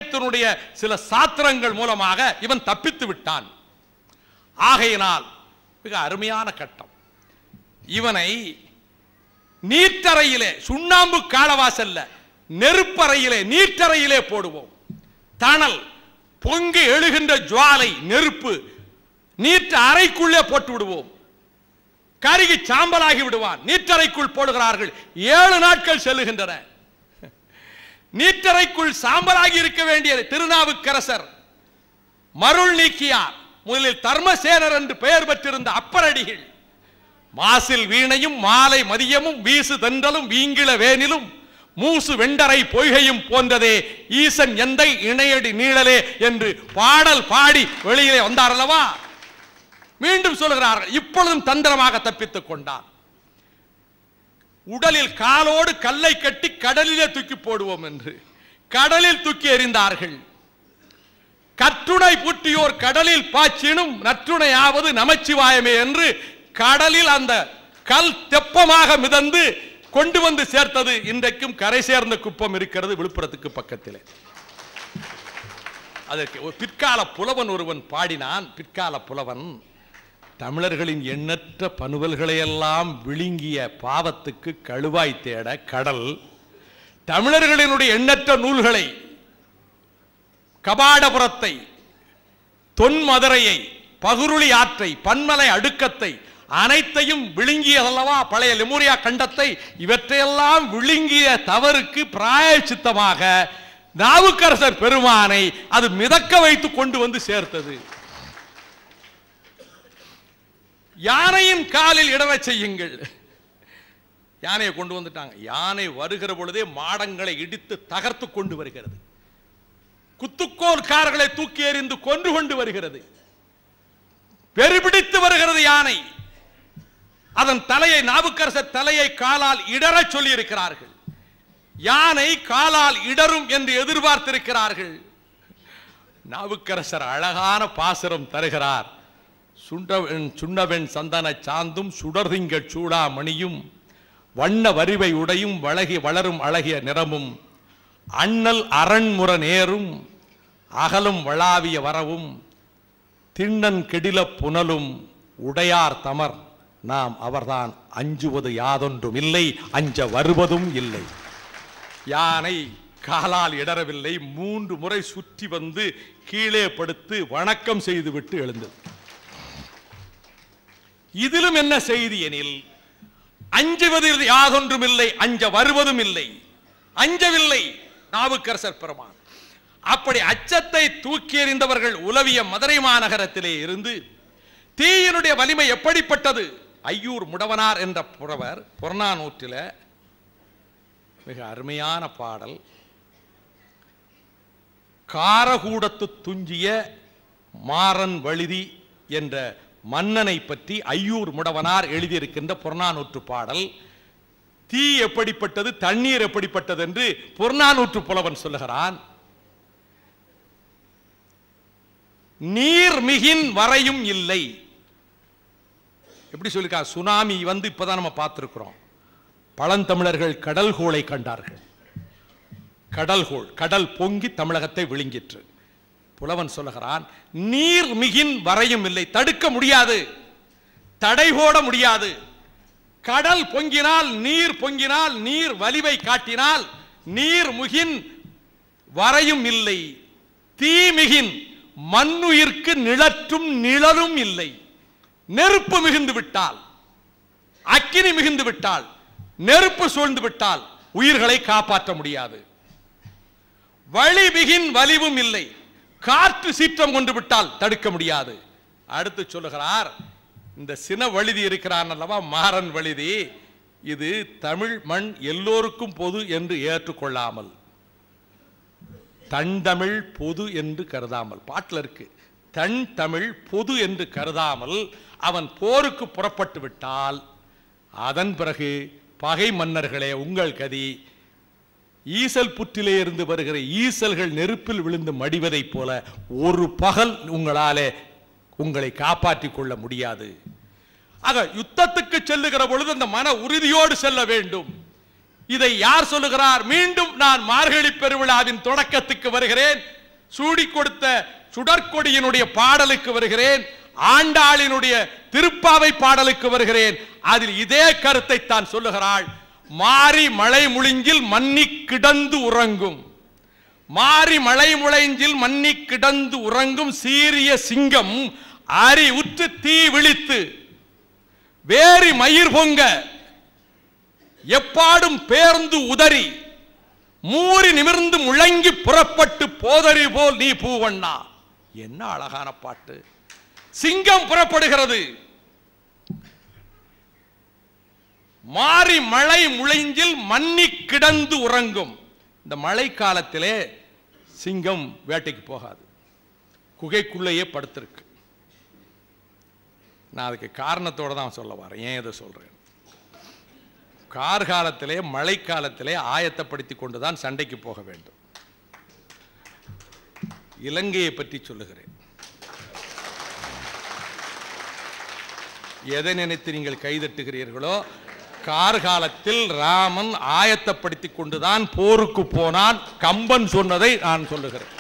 சமயத்தினுடைய சில சாத்திரங்கள் மூலமாக இவன் தப்பித்து விட்டான். ஆகையினால் மிக அருமையான கட்டம். இவனை நீற்றறையிலே, சுண்ணாம்பு காலவாசல்ல, நெருப்பறையிலே, நீற்றறையிலே போடுவோம். தணல், பொங்கி எழுகின்ற ஜுவாலை, நெருப்பு நீற்ற அறைக்குள்ளே போட்டு விடுவோம். கருகி சாம்பலாகி விடுவான். நீற்றறைக்குள் போடுகிறார்கள். 7 நாட்கள் செல்லுகின்றன. நீற்றறைக்குள் சாம்பலாகி இருக்க வேண்டிய திருநாவுக்கரசர் மருள் நீக்கியார், முதலில் தர்மசேனர் என்று பெயர் பெற்றிருந்த அப்பரடிகள், மாசில் வீணையும் மாலை மதியமும் வீசு தென்றலும் வீங்கிள வேனிலும் மூசு வெண்டரை பொய்கையும் போன்றதே ஈசன் எந்தை இணையடி நீழலே என்று பாடல் பாடி வெளியிலே வந்தார் அல்லவா? மீண்டும் சொல்கிறார்கள், இப்பொழுதும் தந்திரமாக தப்பித்துக் கொண்டார். உடலில் காலோடு கல்லை கட்டி கடலிலே தூக்கி போடுவோம் என்று கடலில் தூக்கி எறிந்தார்கள். கற்றுணை பூட்டியோர் கடலில் பாய்ச்சினும் நற்றுணையாவது நமச்சிவாயமே என்று கடலில் அந்த கல் தெப்பமாக மிதந்து கொண்டு வந்து சேர்த்தது இன்றைக்கும் கரை சேர்ந்த குப்பம் இருக்கிறது விழுப்புரத்துக்கு பக்கத்திலே. அதற்கு ஒரு பிற்கால புலவன் ஒருவன் பாடினான். பிற்கால புலவன், தமிழர்களின் எண்ணற்ற பனுவல்களையெல்லாம் விழுங்கிய பாவத்துக்கு கழுவாய் தேட கடல், தமிழர்களினுடைய எண்ணற்ற நூல்களை, கபாடபுரத்தை, தொன்மதுரையை, பகுருளி ஆற்றை, பன்மலை அடுக்கத்தை அனைத்தையும் விழுங்கியதல்லவா பழைய லெமூரியா கண்டத்தை, இவற்றையெல்லாம் விழுங்கிய தவறுக்கு பிராயச்சித்தமாக நாவுக்கரசர் பெருமானை அது மிதக்க வைத்து கொண்டு வந்து சேர்த்தது. யானையின் காலில் இடறச் செய்யுங்கள். யானையை கொண்டு வந்துட்டாங்க. யானை வருகிற பொழுதே மாடங்களை இடித்து தகர்த்து கொண்டு வருகிறது. குத்துக்கோல்காரர்களை தூக்கி எறிந்து கொன்று கொண்டு வருகிறது. வெறிபிடித்து வருகிறது யானை. அதன் தலையை, நாவுக்கரசர் தலையை காலால் இடறச் சொல்லி இருக்கிறார்கள். யானை காலால் இடரும் என்று எதிர்பார்த்திருக்கிறார்கள். நாவுக்கரசர் அழகான பாசுரம் தருகிறார். சுண்ணவெண் சந்தன சாந்தும் சுடர்திங்கள் சூடா மணியும் வண்ண வரிவை உடையும் வளகி வளரும் அழகிய நிறமும் அண்ணல் அரண்முற நேரும் அகலும் வளாவிய வரவும் திண்ணன் கெடில புனலும் உடையார் தமர் நாம் அவர்தான் அஞ்சுவது யாதொன்றும் இல்லை, அஞ்ச வருவதும் இல்லை. யானை காலால் இடரவில்லை. 3 முறை சுற்றி வந்து கீழே படுத்து வணக்கம் செய்துவிட்டு எழுந்தது. இதிலும் என்ன செய்தி எனில், அஞ்சுவது யாதொன்றும் இல்லை, அஞ்ச வருவதும் இல்லை. அஞ்சவில்லை நாவுக்கரசர் பெருமான். அப்படி அச்சத்தை தூக்கி எறிந்தவர்கள் உலவிய மதுரை மாநகரத்திலே இருந்து தீயினுடைய வலிமை எப்படிப்பட்டது? ஐயூர் முடவனார் என்ற புறவர் புறநானூற்றில மிக அருமையான பாடல். காரகூடத்து துஞ்சிய மாறன் வழுதி என்ற மன்னனை பற்றி ஐயூர் முடவனார் எழுதியிருக்கின்ற புறநானூற்று பாடல். தீ எப்படிப்பட்டது, தண்ணீர் எப்படிப்பட்டது என்று புறநானூற்று புலவன் சொல்லுகிறான். நீர் மிகின் வரையும் இல்லை. எப்படி சொல்லிருக்கா? சுனாமி வந்து இப்பதான் நம்ம பார்த்திருக்கிறோம். பழந்தமிழர்கள் கடல்கோளை கண்டார்கள். கடல்கோள், கடல் பொங்கி தமிழகத்தை விழுங்கிற்று. புலவன் சொல்லுகிறான், நீர் மிகின் வரையும் இல்லை. தடுக்க முடியாது, தடை போட முடியாது. கடல் பொங்கினால், நீர் பொங்கினால், நீர் வலிவை காட்டினால் நீர் முகின் வரையும் இல்லை. தீமிகின் மண்ணுயிர்க்கு நிழற்றும் நிழலும் இல்லை. நெருப்பு மிகுந்து விட்டால், அக்கினி மிகுந்து விட்டால், நெருப்பு சூழ்ந்து விட்டால் உயிர்களை காப்பாற்ற முடியாது. வழி மிகின் வலிவும் இல்லை. காற்று சீற்றம் கொண்டு விட்டால் தடுக்க முடியாது. அடுத்து சொல்லுகிறார், இந்த சின வழுதி இருக்கிறான் அல்லவா, மாறன் வழுதி, இது தமிழ் மண் எல்லோருக்கும் பொது என்று ஏற்றுக்கொள்ளாமல், தன் தமிழ் பொது என்று கருதாமல், பாட்டில் இருக்கு, தன் தமிழ் பொது என்று கருதாமல் அவன் போருக்கு புறப்பட்டு விட்டால் அதன் பிறகு பகை மன்னர்களே உங்கள் கதி. ஈசல் புற்றிலே இருந்து வருகிற ஈசல்கள் நெருப்பில் விழுந்து மடிவதைப் போல ஒரு பகல் உங்களாலே உங்களை காப்பாற்றிக் கொள்ள முடியாது. ஆக யுத்தத்துக்கு செல்லுகிற பொழுது அந்த மன உறுதியோடு செல்ல வேண்டும். இதை யார் சொல்லுகிறார்? மீண்டும் நான் மார்கழி பெருவிழாவின் தொடக்கத்துக்கு வருகிறேன். சூடி கொடுத்த சுடற்கொடியினுடைய பாடலுக்கு வருகிறேன், ஆண்டாளினுடைய திருப்பாவை பாடலுக்கு வருகிறேன். அதில் இதே கருத்தை தான் சொல்லுகிறாள். மாறி மழை முழிஞ்சில் மன்னி கிடந்து உறங்கும், மாறி மழை முளைஞ்சில் மன்னி கிடந்து உறங்கும் சீரிய சிங்கம் அரி உற்று தீ விழித்து வேரி மயிர் பொங்க எப்பாடும் பேர்ந்து உதறி மூறி நிமிர்ந்து முழங்கி புறப்பட்டு போதறி போல் நீ பூவண்ணா. என்ன அழகான பாட்டு! சிங்கம் புறப்படுகிறது, மாறி மழை முளைஞ்சில் மன்னி கிடந்து உறங்கும். இந்த மழை காலத்திலே சிங்கம் வேட்டைக்கு போகாது, குகைக்குள்ளேயே படுத்திருக்கு. நான் அதுக்கு காரணத்தோட தான் சொல்ல வரேன். ஏன் இதை சொல்றேன்? கார்காலத்திலே மழைக்காலத்திலே ஆயத்தப்படுத்தி கொண்டுதான் சண்டைக்கு போக வேண்டும். இலங்கையை பற்றி சொல்லுகிறேன். எதை நினைத்து நீங்கள் கைதட்டுகிறீர்களோ, கார்காலத்தில் ராமன் ஆயத்தப்படுத்தி கொண்டுதான் போருக்கு போனான். கம்பன் சொன்னதை நான் சொல்லுகிறேன்.